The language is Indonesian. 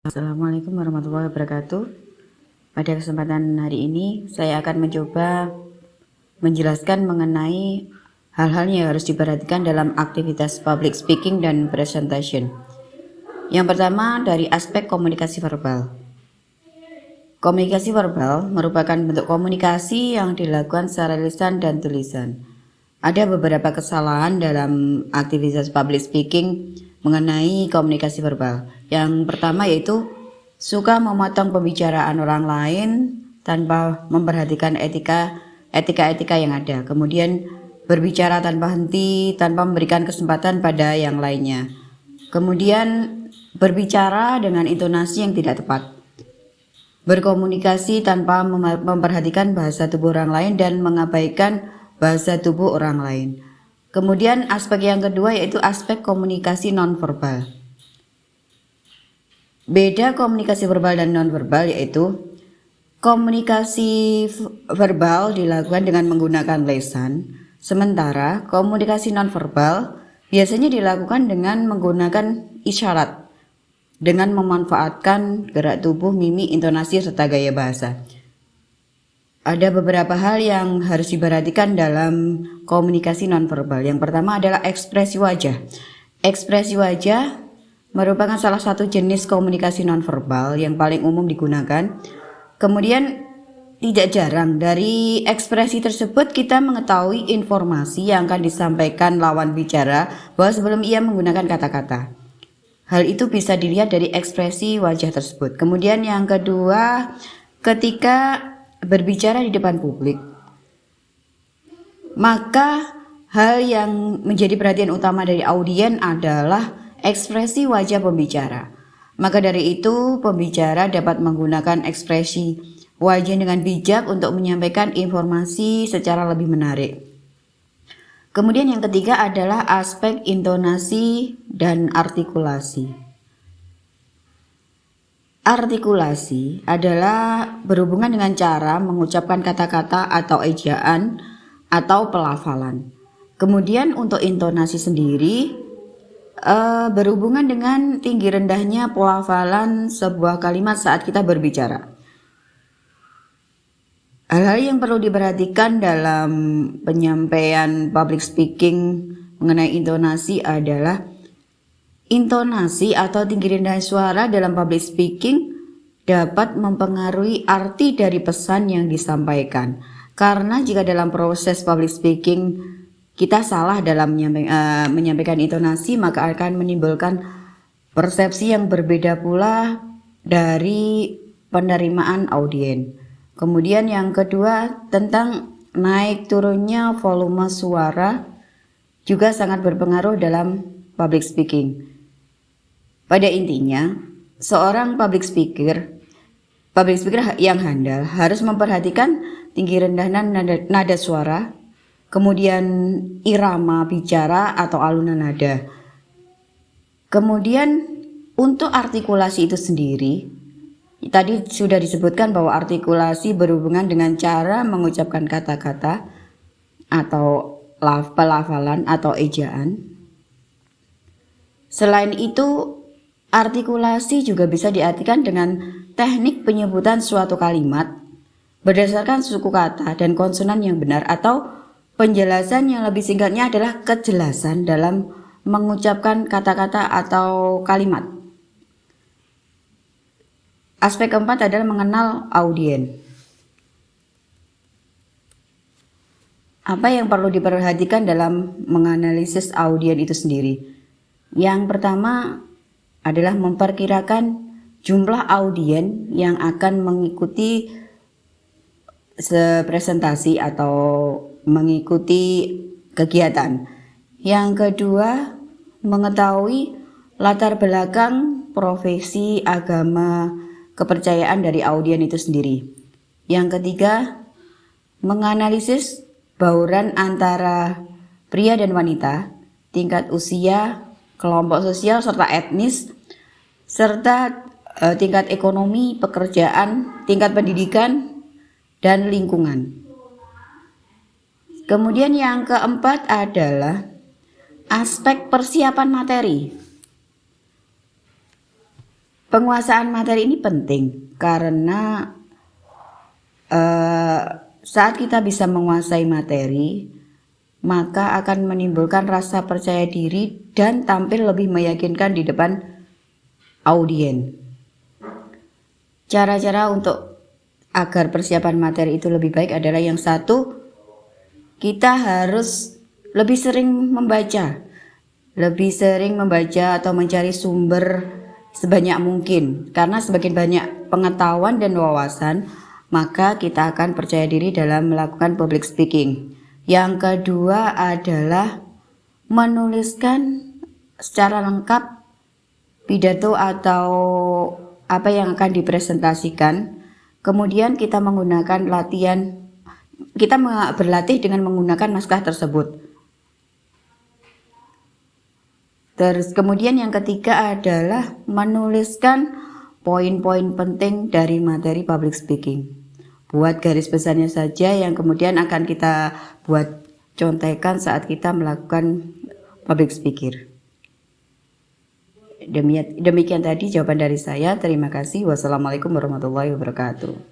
Assalamualaikum warahmatullahi wabarakatuh. Pada kesempatan hari ini saya akan mencoba menjelaskan mengenai hal-hal yang harus diperhatikan dalam aktivitas public speaking dan presentation. Yang pertama dari aspek komunikasi verbal. Komunikasi verbal merupakan bentuk komunikasi yang dilakukan secara lisan dan tulisan. Ada beberapa kesalahan dalam aktivitas public speaking mengenai komunikasi verbal. Yang pertama yaitu suka memotong pembicaraan orang lain tanpa memperhatikan etika yang ada. Kemudian berbicara tanpa henti, tanpa memberikan kesempatan pada yang lainnya. Kemudian berbicara dengan intonasi yang tidak tepat. Berkomunikasi tanpa memperhatikan bahasa tubuh orang lain dan mengabaikan bahasa tubuh orang lain. Kemudian aspek yang kedua yaitu aspek komunikasi nonverbal. Beda komunikasi verbal dan nonverbal yaitu komunikasi verbal dilakukan dengan menggunakan lisan, sementara komunikasi nonverbal biasanya dilakukan dengan menggunakan isyarat dengan memanfaatkan gerak tubuh, mimik, intonasi serta gaya bahasa. Ada beberapa hal yang harus diperhatikan dalam komunikasi nonverbal. Yang pertama adalah ekspresi wajah. Ekspresi wajah merupakan salah satu jenis komunikasi nonverbal yang paling umum digunakan. Kemudian tidak jarang dari ekspresi tersebut kita mengetahui informasi yang akan disampaikan lawan bicara bahwa sebelum ia menggunakan kata-kata. Hal itu bisa dilihat dari ekspresi wajah tersebut. Kemudian yang kedua, ketika berbicara di depan publik, maka hal yang menjadi perhatian utama dari audiens adalah ekspresi wajah pembicara. Maka dari itu pembicara dapat menggunakan ekspresi wajah dengan bijak untuk menyampaikan informasi secara lebih menarik. Kemudian yang ketiga adalah aspek intonasi dan artikulasi. Artikulasi adalah berhubungan dengan cara mengucapkan kata-kata atau ejaan atau pelafalan. Kemudian untuk intonasi sendiri berhubungan dengan tinggi rendahnya pelafalan sebuah kalimat saat kita berbicara. Hal-hal yang perlu diperhatikan dalam penyampaian public speaking mengenai intonasi adalah intonasi atau tinggi rendah suara dalam public speaking dapat mempengaruhi arti dari pesan yang disampaikan. Karena jika dalam proses public speaking kita salah dalam menyampaikan intonasi, maka akan menimbulkan persepsi yang berbeda pula dari penerimaan audiens. Kemudian yang kedua tentang naik turunnya volume suara juga sangat berpengaruh dalam public speaking. Pada intinya, seorang public speaker yang handal harus memperhatikan tinggi rendah nada suara, kemudian irama bicara atau alunan nada. Kemudian untuk artikulasi itu sendiri, tadi sudah disebutkan bahwa artikulasi berhubungan dengan cara mengucapkan kata-kata atau pelafalan atau ejaan. Selain itu, artikulasi juga bisa diartikan dengan teknik penyebutan suatu kalimat berdasarkan suku kata dan konsonan yang benar, atau penjelasan yang lebih singkatnya adalah kejelasan dalam mengucapkan kata-kata atau kalimat. Aspek keempat adalah mengenal audiens. Apa yang perlu diperhatikan dalam menganalisis audiens itu sendiri? Yang pertama adalah memperkirakan jumlah audiens yang akan mengikuti presentasi atau mengikuti kegiatan. Yang kedua, mengetahui latar belakang, profesi, agama, kepercayaan dari audiens itu sendiri. Yang ketiga, menganalisis bauran antara pria dan wanita, tingkat usia, kelompok sosial serta etnis, serta tingkat ekonomi, pekerjaan, tingkat pendidikan, dan lingkungan. Kemudian yang keempat adalah aspek persiapan materi. Penguasaan materi ini penting karena saat kita bisa menguasai materi, maka akan menimbulkan rasa percaya diri dan tampil lebih meyakinkan di depan audien. Cara-cara untuk agar persiapan materi itu lebih baik adalah yang satu, kita harus lebih sering membaca atau mencari sumber sebanyak mungkin, karena semakin banyak pengetahuan dan wawasan, maka kita akan percaya diri dalam melakukan public speaking. Yang kedua adalah menuliskan secara lengkap pidato atau apa yang akan dipresentasikan. Kemudian kita berlatih dengan menggunakan naskah tersebut. Terus kemudian yang ketiga adalah menuliskan poin-poin penting dari materi public speaking. Buat garis besarnya saja yang kemudian akan kita buat contekan saat kita melakukan public speaking. Demikian tadi jawaban dari saya. Terima kasih. Wassalamualaikum warahmatullahi wabarakatuh.